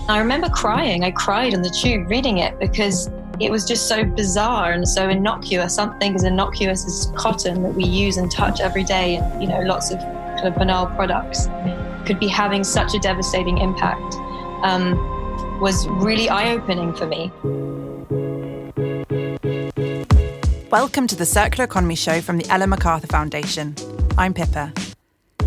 I remember crying. I cried on the tube reading it because it was just so bizarre and so innocuous. Something as innocuous as cotton that we use and touch every day, and lots of kind of banal products, could be having such a devastating impact. Was really eye-opening for me. Welcome to the Circular Economy Show from the Ellen MacArthur Foundation. I'm Pippa.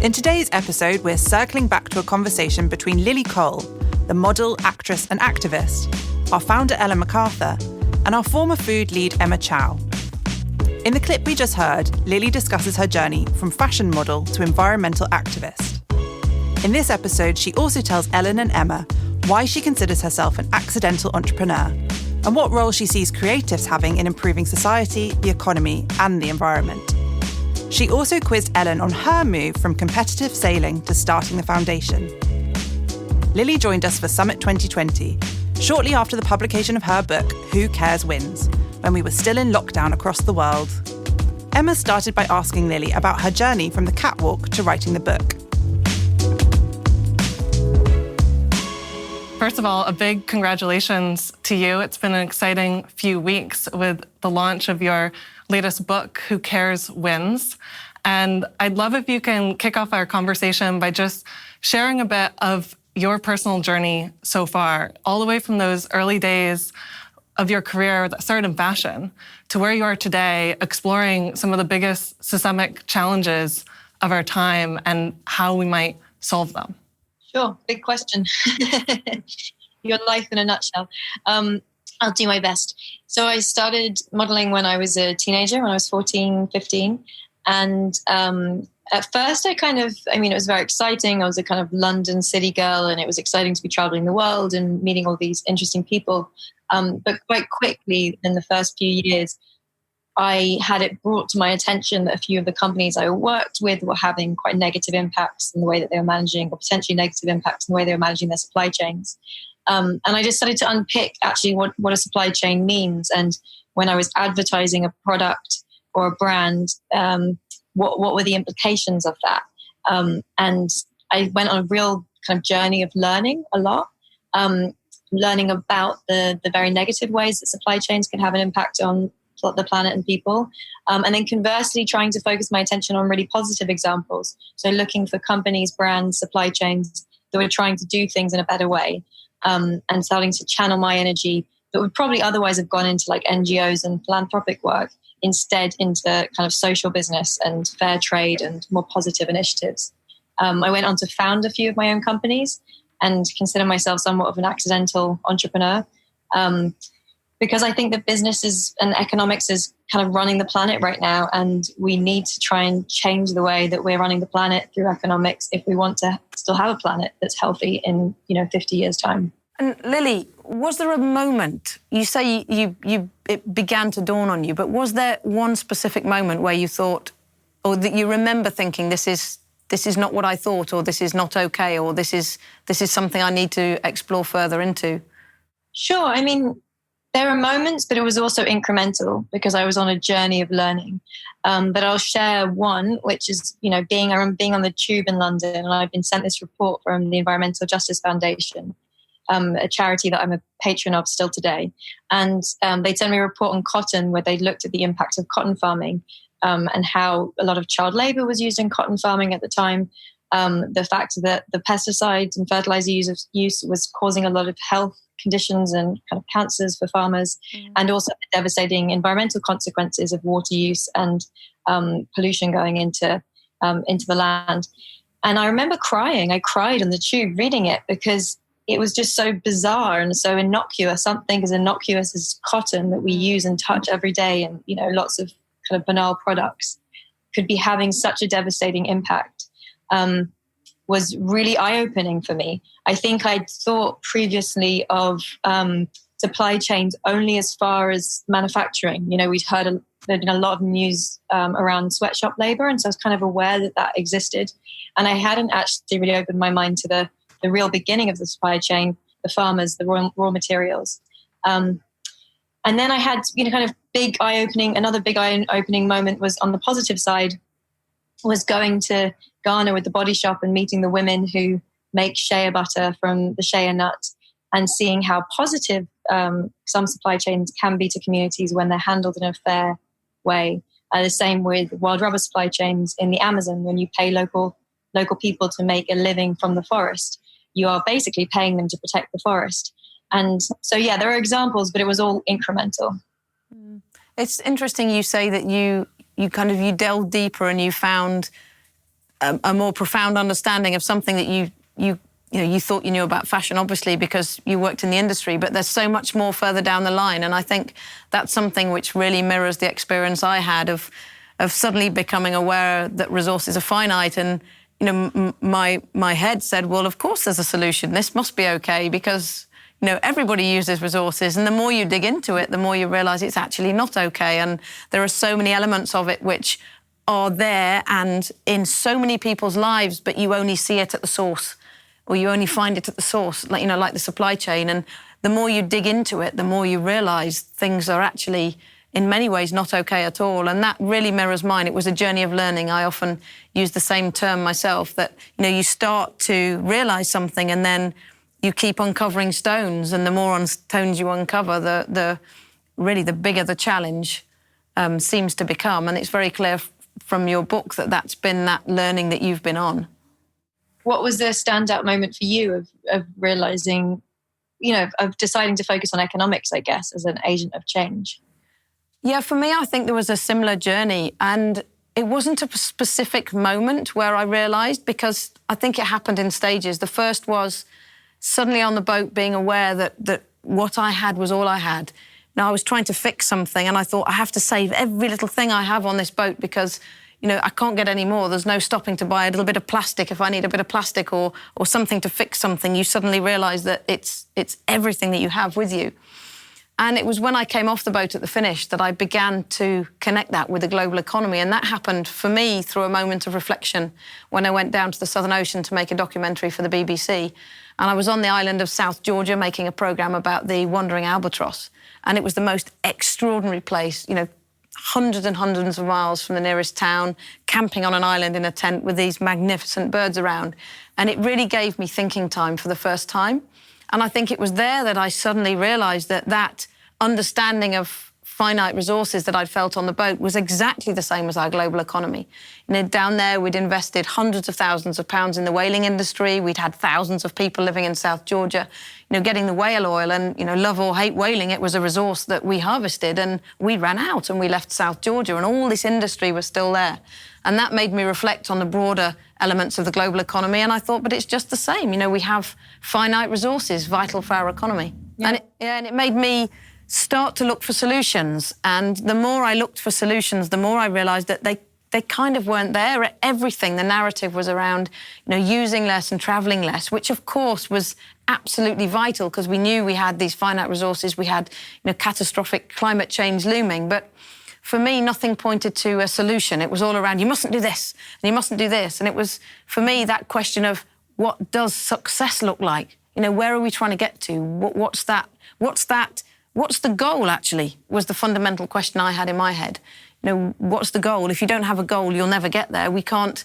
In today's episode, we're circling back to a conversation between Lily Cole, the model, actress and activist, our founder Ellen MacArthur, and our former food lead Emma Chow. In the clip we just heard, Lily discusses her journey from fashion model to environmental activist. In this episode, she also tells Ellen and Emma why she considers herself an accidental entrepreneur and what role she sees creatives having in improving society, the economy and the environment. She also quizzed Ellen on her move from competitive sailing to starting the foundation. Lily joined us for Summit 2020, shortly after the publication of her book, Who Cares Wins, when we were still in lockdown across the world. Emma started by asking Lily about her journey from the catwalk to writing the book. First of all, a big congratulations to you. It's been an exciting few weeks with the launch of your latest book, Who Cares Wins. And I'd love if you can kick off our conversation by just sharing a bit of your personal journey so far, all the way from those early days of your career that started in fashion to where you are today, exploring some of the biggest systemic challenges of our time and how we might solve them. Sure, big question. Your life in a nutshell. I'll do my best. So I started modeling when I was a teenager, when I was 14, 15. And at first it was very exciting. I was a kind of London city girl and it was exciting to be traveling the world and meeting all these interesting people. But quite quickly in the first few years, I had it brought to my attention that a few of the companies I worked with were having quite negative impacts in the way that they were managing, or potentially negative impacts in the way they were managing their supply chains. And I just started to unpick actually what a supply chain means. And when I was advertising a product or a brand, what were the implications of that? And I went on a real kind of journey of learning a lot, learning about the very negative ways that supply chains can have an impact on the planet and people. And then conversely, trying to focus my attention on really positive examples. So looking for companies, brands, supply chains that were trying to do things in a better way, and starting to channel my energy that would probably otherwise have gone into like NGOs and philanthropic work, instead into kind of social business and fair trade and more positive initiatives. I went on to found a few of my own companies and consider myself somewhat of an accidental entrepreneur. Because I think that business and economics is kind of running the planet right now, and we need to try and change the way that we're running the planet through economics if we want to still have a planet that's healthy in 50 years' time. And Lily, was there a moment, you say it began to dawn on you, but was there one specific moment where you thought, or that you remember thinking, this is not what I thought, or this is not okay, or this is something I need to explore further into? Sure. I mean, there are moments, but it was also incremental because I was on a journey of learning. But I'll share one, which is, being on the tube in London, and I've been sent this report from the Environmental Justice Foundation, a charity that I'm a patron of still today. And they sent me a report on cotton where they looked at the impact of cotton farming and how a lot of child labor was used in cotton farming at the time. The fact that the pesticides and fertilizer use was causing a lot of health conditions and kind of cancers for farmers, and also the devastating environmental consequences of water use and pollution going into the land. And I remember crying. I cried on the tube reading it because it was just so bizarre and so innocuous. Something as innocuous as cotton that we use and touch every day, and lots of kind of banal products, could be having such a devastating impact. Was really eye-opening for me. I think I'd thought previously of supply chains only as far as manufacturing. We'd heard there'd been a lot of news around sweatshop labor, and so I was kind of aware that existed. And I hadn't actually really opened my mind to the real beginning of the supply chain, the farmers, the raw materials. And then I had, kind of another big eye-opening moment was on the positive side, was going to Ghana with the Body Shop and meeting the women who make shea butter from the shea nut, and seeing how positive some supply chains can be to communities when they're handled in a fair way. The same with wild rubber supply chains in the Amazon. When you pay local people to make a living from the forest, you are basically paying them to protect the forest. And so, yeah, there are examples, but it was all incremental. It's interesting you say that you delved deeper and you found a more profound understanding of something that you thought you knew about fashion, obviously, because you worked in the industry, but there's so much more further down the line. And I think that's something which really mirrors the experience I had of suddenly becoming aware that resources are finite. And, my head said, well, of course there's a solution. This must be okay because, everybody uses resources. And the more you dig into it, the more you realize it's actually not okay. And there are so many elements of it which are there and in so many people's lives, but you only see it at the source, or you only find it at the source, like the supply chain. And the more you dig into it, the more you realise things are actually, in many ways, not okay at all. And that really mirrors mine. It was a journey of learning. I often use the same term myself, that, you start to realise something and then you keep uncovering stones. And the more stones you uncover, the bigger the challenge seems to become. And it's very clear from your book that that's been that learning that you've been on. What was the standout moment for you of realizing, of deciding to focus on economics, I guess, as an agent of change? Yeah, for me, I think there was a similar journey. And it wasn't a specific moment where I realized, because I think it happened in stages. The first was suddenly on the boat being aware that what I had was all I had. Now, I was trying to fix something and I thought, I have to save every little thing I have on this boat because I can't get any more. There's no stopping to buy a little bit of plastic if I need a bit of plastic or something to fix something. You suddenly realise that it's everything that you have with you. And it was when I came off the boat at the finish that I began to connect that with the global economy. And that happened for me through a moment of reflection when I went down to the Southern Ocean to make a documentary for the BBC. And I was on the island of South Georgia making a programme about the wandering albatross. And it was the most extraordinary place, hundreds and hundreds of miles from the nearest town, camping on an island in a tent with these magnificent birds around. And it really gave me thinking time for the first time. And I think it was there that I suddenly realised that understanding of finite resources that I'd felt on the boat was exactly the same as our global economy. Down there, we'd invested hundreds of thousands of pounds in the whaling industry. We'd had thousands of people living in South Georgia, getting the whale oil. And, love or hate whaling, it was a resource that we harvested and we ran out and we left South Georgia and all this industry was still there. And that made me reflect on the broader elements of the global economy. And I thought, but it's just the same. We have finite resources vital for our economy. Yeah. And it made me start to look for solutions. And the more I looked for solutions, the more I realised that they kind of weren't there. Everything, the narrative was around, using less and travelling less, which of course was absolutely vital because we knew we had these finite resources. We had, catastrophic climate change looming. But for me, nothing pointed to a solution. It was all around, you mustn't do this and you mustn't do this. And it was, for me, that question of what does success look like? Where are we trying to get to? What's the goal, actually, was the fundamental question I had in my head. What's the goal? If you don't have a goal, you'll never get there. We can't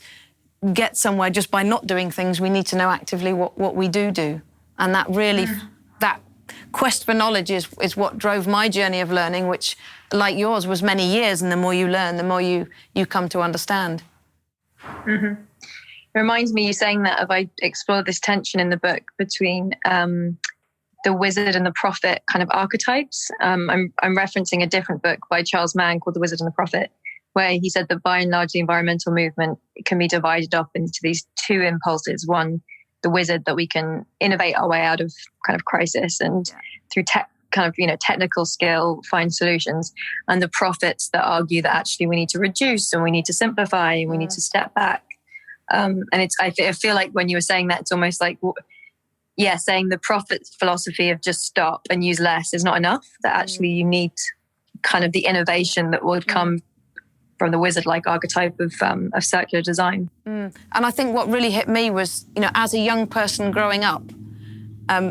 get somewhere just by not doing things. We need to know actively what we do. And that really, that quest for knowledge is what drove my journey of learning, which, like yours, was many years. And the more you learn, the more you come to understand. Mm-hmm. It reminds me, you saying that, I explored this tension in the book between the wizard and the prophet kind of archetypes. I'm referencing a different book by Charles Mann called The Wizard and the Prophet, where he said that by and large the environmental movement can be divided up into these two impulses. One, the wizard, that we can innovate our way out of kind of crisis and through technical skill find solutions, and the prophets that argue that actually we need to reduce and we need to simplify and we need to step back. And I feel like when you were saying that, it's almost like, saying the prophet's philosophy of just stop and use less is not enough, that actually you need kind of the innovation that would come from the wizard-like archetype of circular design. And I think what really hit me was, as a young person growing up,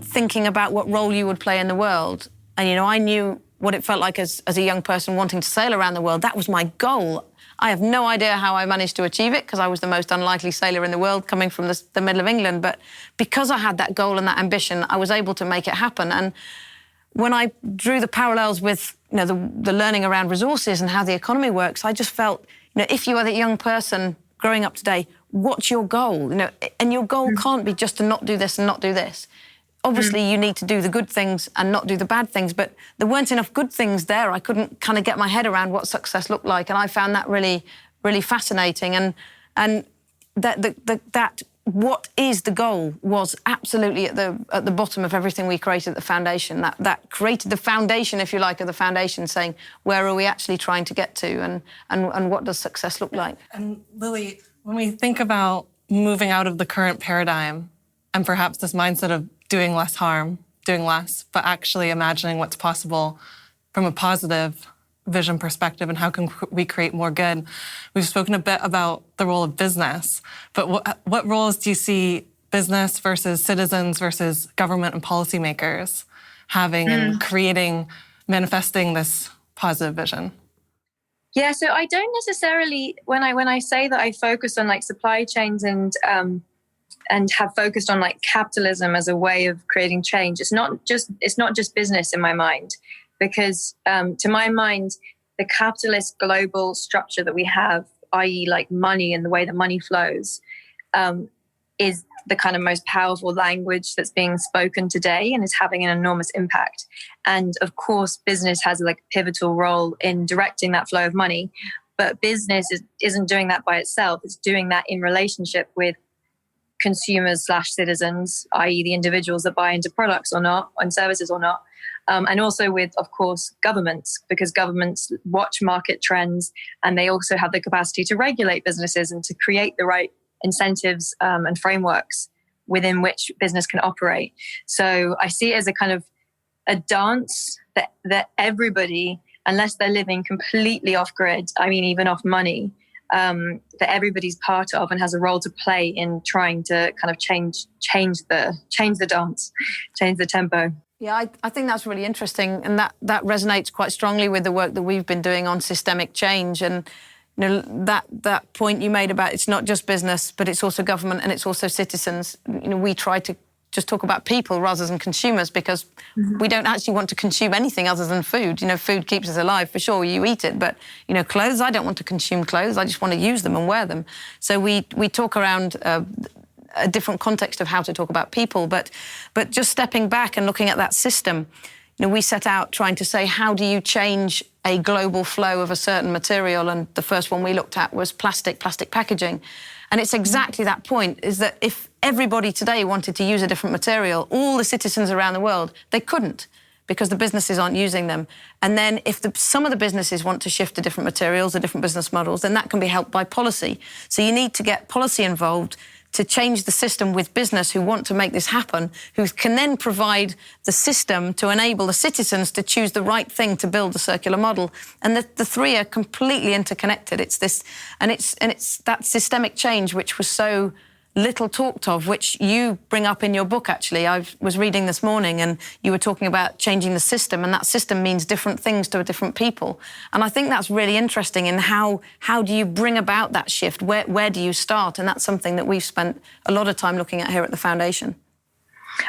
thinking about what role you would play in the world. And, I knew what it felt like as a young person wanting to sail around the world. That was my goal. I have no idea how I managed to achieve it because I was the most unlikely sailor in the world coming from the middle of England. But because I had that goal and that ambition, I was able to make it happen. And when I drew the parallels with the learning around resources and how the economy works, I just felt, if you are the young person growing up today, what's your goal? And your goal can't be just to not do this and not do this. Obviously, you need to do the good things and not do the bad things, but there weren't enough good things there. I couldn't kind of get my head around what success looked like, and I found that really, really fascinating. And that what is the goal was absolutely at the bottom of everything we created at the foundation. That created the foundation, if you like, of the foundation, saying where are we actually trying to get to, and what does success look like? And Lily, when we think about moving out of the current paradigm and perhaps this mindset of doing less harm, doing less, but actually imagining what's possible from a positive vision perspective and how can we create more good. We've spoken a bit about the role of business, but what roles do you see business versus citizens versus government and policymakers having in creating, manifesting this positive vision? Yeah, so I don't necessarily, when I say that I focus on like supply chains and have focused on like capitalism as a way of creating change, it's not just business in my mind, because to my mind, the capitalist global structure that we have, i.e. like money and the way that money flows, is the kind of most powerful language that's being spoken today and is having an enormous impact. And of course, business has like a pivotal role in directing that flow of money, but business isn't doing that by itself. It's doing that in relationship with consumers/citizens, i.e. the individuals that buy into products or not, and services or not. And also with, of course, governments, because governments watch market trends and they also have the capacity to regulate businesses and to create the right incentives and frameworks within which business can operate. So I see it as a kind of a dance that everybody, unless they're living completely off grid, I mean, even off money, that everybody's part of and has a role to play in trying to kind of change the dance, change the tempo. Yeah, I think that's really interesting, and that resonates quite strongly with the work that we've been doing on systemic change. And that point you made about it's not just business, but it's also government and it's also citizens. We try to just talk about people rather than consumers because we don't actually want to consume anything other than food. Food keeps us alive, for sure, you eat it, but, clothes, I don't want to consume clothes, I just want to use them and wear them. So we talk around a different context of how to talk about people, but just stepping back and looking at that system, we set out trying to say, how do you change a global flow of a certain material? And the first one we looked at was plastic packaging. And it's exactly that point, is that if everybody today wanted to use a different material, all the citizens around the world, they couldn't because the businesses aren't using them. And then if some of the businesses want to shift to different materials or different business models, then that can be helped by policy. So you need to get policy involved to change the system with business who want to make this happen, who can then provide the system to enable the citizens to choose the right thing to build the circular model. And the three are completely interconnected. It's that systemic change which was so little talked of, which you bring up in your book, actually. I was reading this morning and you were talking about changing the system, and that system means different things to different people. And I think that's really interesting in how do you bring about that shift? Where do you start? And that's something that we've spent a lot of time looking at here at the Foundation.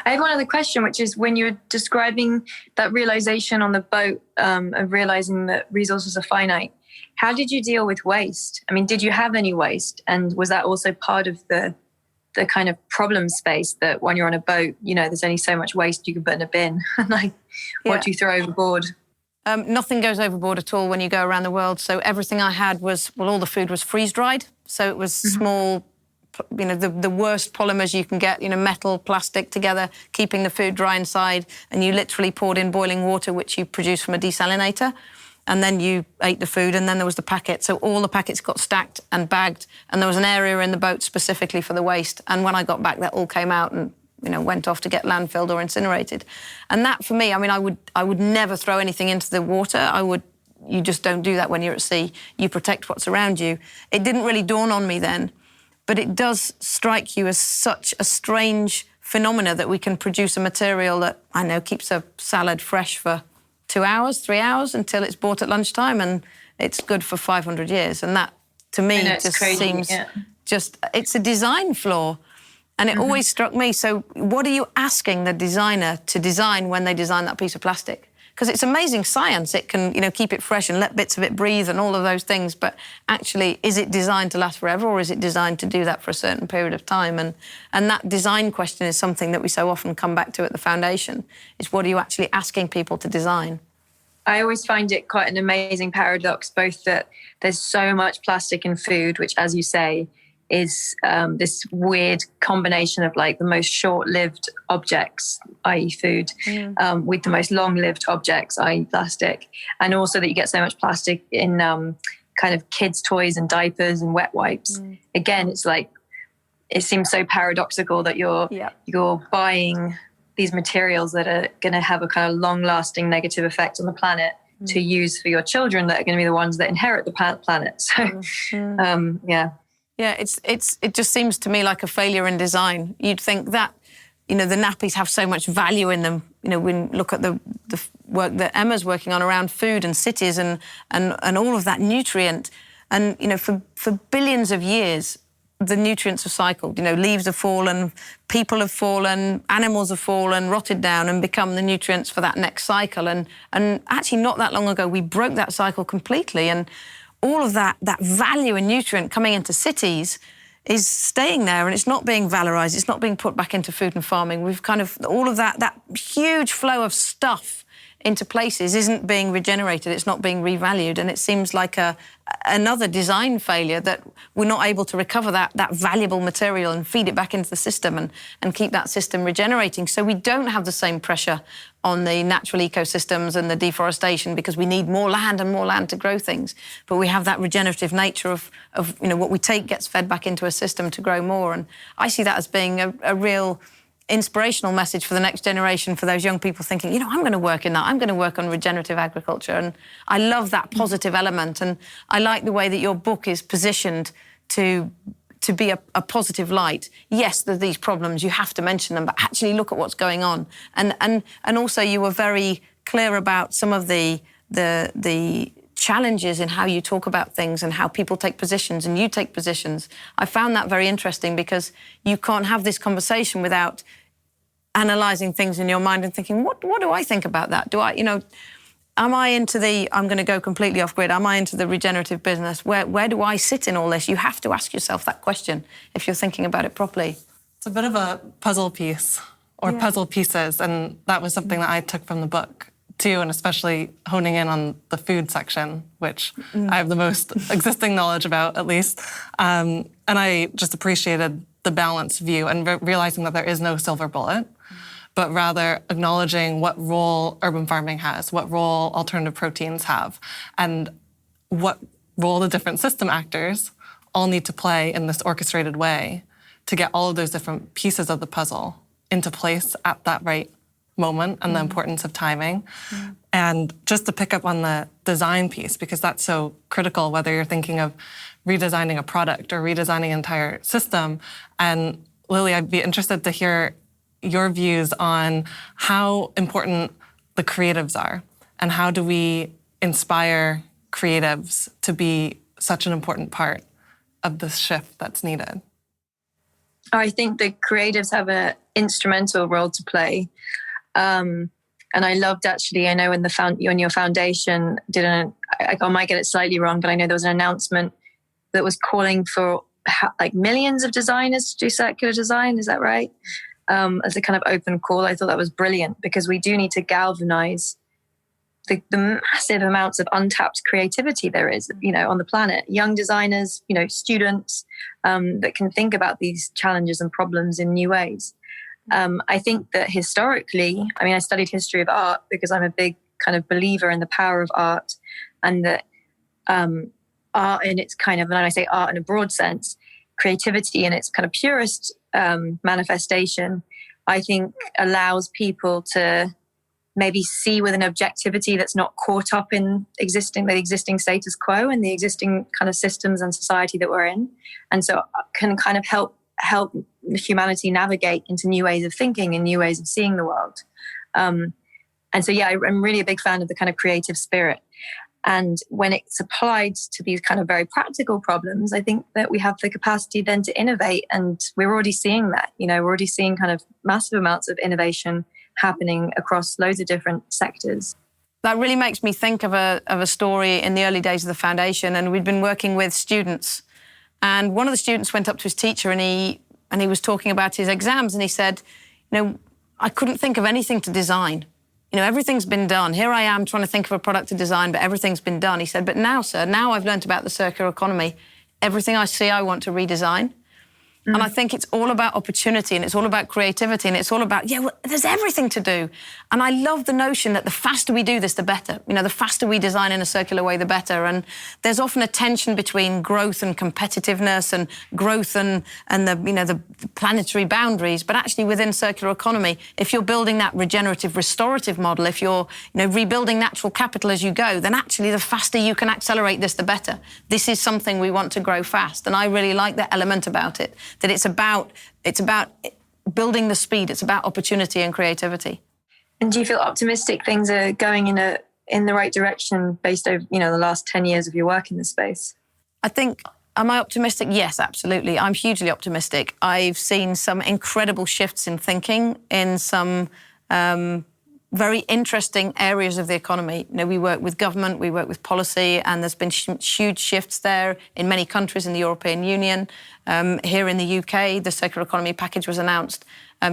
I have one other question, which is when you're describing that realization on the boat of realizing that resources are finite, how did you deal with waste? I mean, did you have any waste? And was that also part of the kind of problem space that when you're on a boat, there's only so much waste you can put in a bin? What do you throw overboard? Nothing goes overboard at all when you go around the world. So everything I had was, all the food was freeze-dried. So it was small, the worst polymers you can get, metal, plastic together, keeping the food dry inside. And you literally poured in boiling water, which you produce from a desalinator. And then you ate the food, and then there was the packet. So all the packets got stacked and bagged, and there was an area in the boat specifically for the waste. And when I got back, that all came out and went off to get landfilled or incinerated. And that, for me, I would never throw anything into the water. You just don't do that when you're at sea. You protect what's around you. It didn't really dawn on me then, but it does strike you as such a strange phenomena that we can produce a material that, keeps a salad fresh for 2 hours, 3 hours until it's bought at lunchtime, and it's good for 500 years. And that, to me, just crazy, seems yeah. it's a design flaw. And it always struck me, so what are you asking the designer to design when they design that piece of plastic? Because it's amazing science. It can, keep it fresh and let bits of it breathe and all of those things. But actually, is it designed to last forever, or is it designed to do that for a certain period of time? And that design question is something that we so often come back to at the foundation. Is what are you actually asking people to design? I always find it quite an amazing paradox, both that there's so much plastic in food, which, as you say, is this weird combination of like the most short-lived objects, i.e. food, with the most long-lived objects, i.e. plastic. And also that you get so much plastic in kind of kids' toys and diapers and wet wipes. Again, it's like, it seems so paradoxical that you're buying these materials that are going to have a kind of long-lasting negative effect on the planet to use for your children that are going to be the ones that inherit the planet. So, yeah. Yeah, it just seems to me like a failure in design. You'd think that, the nappies have so much value in them. When you look at the work that Emma's working on around food and cities and all of that nutrient. And, for billions of years, the nutrients are cycled. Leaves have fallen, people have fallen, animals have fallen, rotted down and become the nutrients for that next cycle. And actually not that long ago, we broke that cycle completely. And all of that value and nutrient coming into cities is staying there, and it's not being valorised. It's not being put back into food and farming. We've kind of, all of that huge flow of stuff into places isn't being regenerated. It's not being revalued. And it seems like another design failure that we're not able to recover that valuable material and feed it back into the system and keep that system regenerating. So we don't have the same pressure on the natural ecosystems and the deforestation, because we need more land and more land to grow things. But we have that regenerative nature of what we take gets fed back into a system to grow more. And I see that as being a real inspirational message for the next generation, for those young people thinking, I'm going to work in that. I'm going to work on regenerative agriculture. And I love that positive element. And I like the way that your book is positioned to be a positive light. Yes, there's these problems, you have to mention them, but actually look at what's going on. And also you were very clear about some of the challenges in how you talk about things and how people take positions and you take positions. I found that very interesting, because you can't have this conversation without analysing things in your mind and thinking, what do I think about that? Do I, am I into I'm going to go completely off grid, am I into the regenerative business? Where do I sit in all this? You have to ask yourself that question if you're thinking about it properly. It's a bit of a puzzle piece, or puzzle pieces, and that was something that I took from the book too, and especially honing in on the food section, which I have the most existing knowledge about, at least. And I just appreciated the balanced view and realizing that there is no silver bullet, but rather acknowledging what role urban farming has, what role alternative proteins have, and what role the different system actors all need to play in this orchestrated way to get all of those different pieces of the puzzle into place at that right moment, and the importance of timing. And just to pick up on the design piece, because that's so critical, whether you're thinking of redesigning a product or redesigning an entire system. And Lily, I'd be interested to hear your views on how important the creatives are, and how do we inspire creatives to be such an important part of this shift that's needed? I think the creatives have an instrumental role to play. And I loved, actually, I know when your foundation I might get it slightly wrong, but I know there was an announcement that was calling for like millions of designers to do circular design. Is that right? As a kind of open call. I thought that was brilliant, because we do need to galvanize the massive amounts of untapped creativity there is, on the planet. Young designers, students that can think about these challenges and problems in new ways. I think that historically, I studied history of art because I'm a big kind of believer in the power of art, and that art in its kind of, and I say art in a broad sense, creativity in its kind of purest manifestation, I think allows people to maybe see with an objectivity that's not caught up in the existing status quo and the existing kind of systems and society that we're in. And so can kind of help humanity navigate into new ways of thinking and new ways of seeing the world. And And so, yeah, I'm really a big fan of the kind of creative spirit. And when it's applied to these kind of very practical problems, I think that we have the capacity then to innovate. And we're already seeing that. We're already seeing kind of massive amounts of innovation happening across loads of different sectors. That really makes me think of a story in the early days of the foundation, and we'd been working with students. And one of the students went up to his teacher and he was talking about his exams, and he said, I couldn't think of anything to design. Everything's been done. Here I am trying to think of a product to design, but everything's been done. He said, but now, sir, now I've learned about the circular economy. Everything I see, I want to redesign. And I think it's all about opportunity, and it's all about creativity, and it's all about, there's everything to do. And I love the notion that the faster we do this, the better. The faster we design in a circular way, the better. And there's often a tension between growth and competitiveness, and growth and the planetary boundaries. But actually within circular economy, if you're building that regenerative, restorative model, if you're rebuilding natural capital as you go, then actually the faster you can accelerate this, the better. This is something we want to grow fast. And I really like that element about it. That it's about building the speed. It's about opportunity and creativity. And do you feel optimistic things are going in the right direction based over the last 10 years of your work in this space? I think, am I optimistic? Yes, absolutely. I'm hugely optimistic. I've seen some incredible shifts in thinking in some very interesting areas of the economy. We work with government, we work with policy, and there's been huge shifts there in many countries in the European Union. Here in the UK, the circular economy package was announced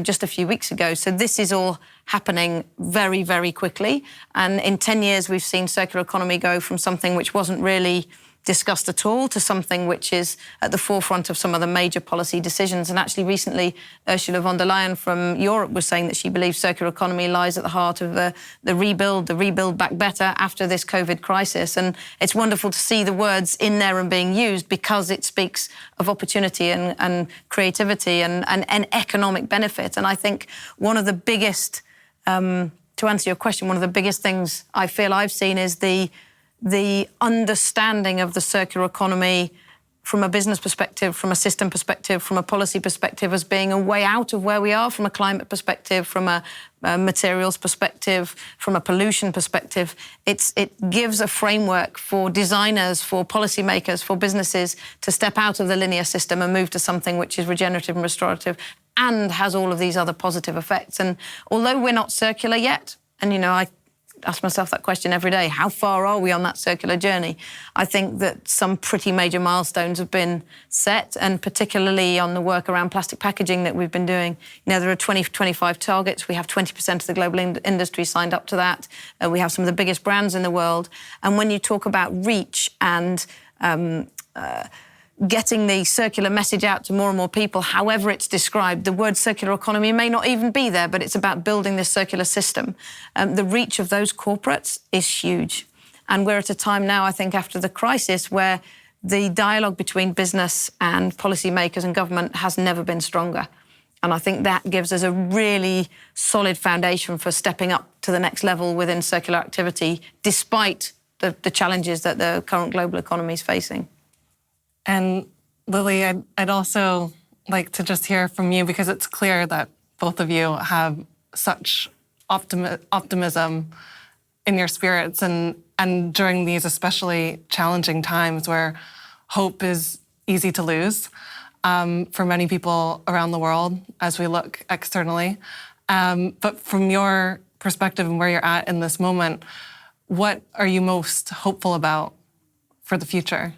just a few weeks ago. So this is all happening very, very quickly. And in 10 years, we've seen circular economy go from something which wasn't really discussed at all to something which is at the forefront of some of the major policy decisions. And actually recently, Ursula von der Leyen from Europe was saying that she believes circular economy lies at the heart of the rebuild back better after this COVID crisis. And it's wonderful to see the words in there and being used, because it speaks of opportunity and creativity and economic benefit. And I think one of the biggest, to answer your question, one of the biggest things I feel I've seen is the understanding of the circular economy from a business perspective, from a system perspective, from a policy perspective, as being a way out of where we are, from a climate perspective, from a materials perspective, from a pollution perspective. It gives a framework for designers, for policymakers, for businesses to step out of the linear system and move to something which is regenerative and restorative and has all of these other positive effects. And although we're not circular yet, and I ask myself that question every day, how far are we on that circular journey? I think that some pretty major milestones have been set, and particularly on the work around plastic packaging that we've been doing. There are 2025 targets. We have 20% of the global industry signed up to that. We have some of the biggest brands in the world. And when you talk about reach and getting the circular message out to more and more people, however it's described, the word circular economy may not even be there, but it's about building this circular system. The reach of those corporates is huge. And we're at a time now, I think, after the crisis, where the dialogue between business and policymakers and government has never been stronger. And I think that gives us a really solid foundation for stepping up to the next level within circular activity, despite the challenges that the current global economy is facing. And Lily, I'd also like to just hear from you, because it's clear that both of you have such optimism in your spirits, and during these especially challenging times where hope is easy to lose for many people around the world as we look externally. But from your perspective and where you're at in this moment, what are you most hopeful about for the future?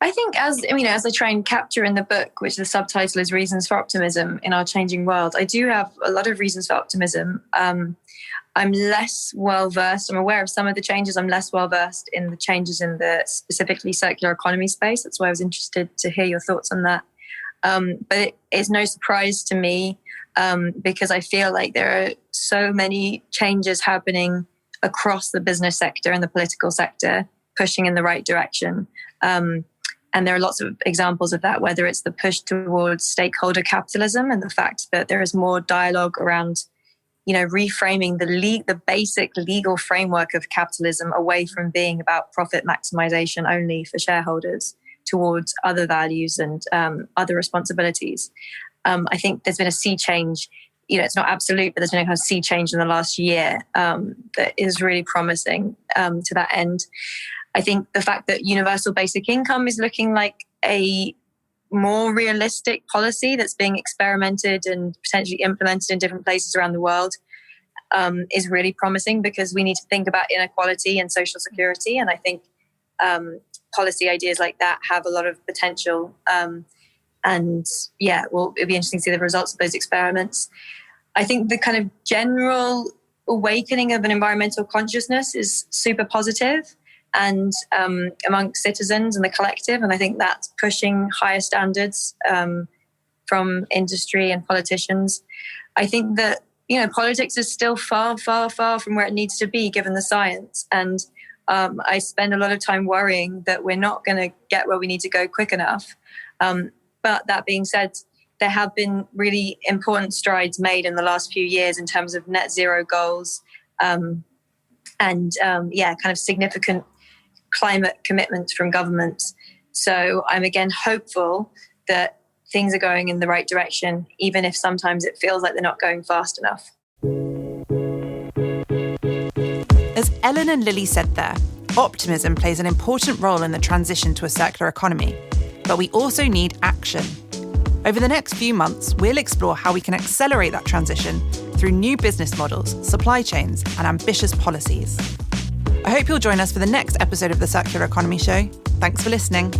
I think as I try and capture in the book, which the subtitle is Reasons for Optimism in Our Changing World, I do have a lot of reasons for optimism. I'm less well-versed. I'm aware of some of the changes. I'm less well-versed in the changes in the specifically circular economy space. That's why I was interested to hear your thoughts on that. But it's no surprise to me because I feel like there are so many changes happening across the business sector and the political sector, pushing in the right direction. And there are lots of examples of that, whether it's the push towards stakeholder capitalism and the fact that there is more dialogue around, reframing the basic legal framework of capitalism away from being about profit maximization only for shareholders towards other values and other responsibilities. I think there's been a sea change it's not absolute, but there's been a kind of sea change in the last year that is really promising to that end. I think the fact that universal basic income is looking like a more realistic policy that's being experimented and potentially implemented in different places around the world is really promising, because we need to think about inequality and social security. And I think policy ideas like that have a lot of potential. And yeah, well, it'll be interesting to see the results of those experiments. I think the kind of general awakening of an environmental consciousness is super positive and amongst citizens and the collective. And I think that's pushing higher standards from industry and politicians. I think that, politics is still far, far, far from where it needs to be given the science. And I spend a lot of time worrying that we're not going to get where we need to go quick enough. But that being said, there have been really important strides made in the last few years in terms of net zero goals and kind of significant climate commitments from governments. So I'm again hopeful that things are going in the right direction, even if sometimes it feels like they're not going fast enough. As Ellen and Lily said there, optimism plays an important role in the transition to a circular economy, but we also need action. Over the next few months, we'll explore how we can accelerate that transition through new business models, supply chains, and ambitious policies. I hope you'll join us for the next episode of the Circular Economy Show. Thanks for listening.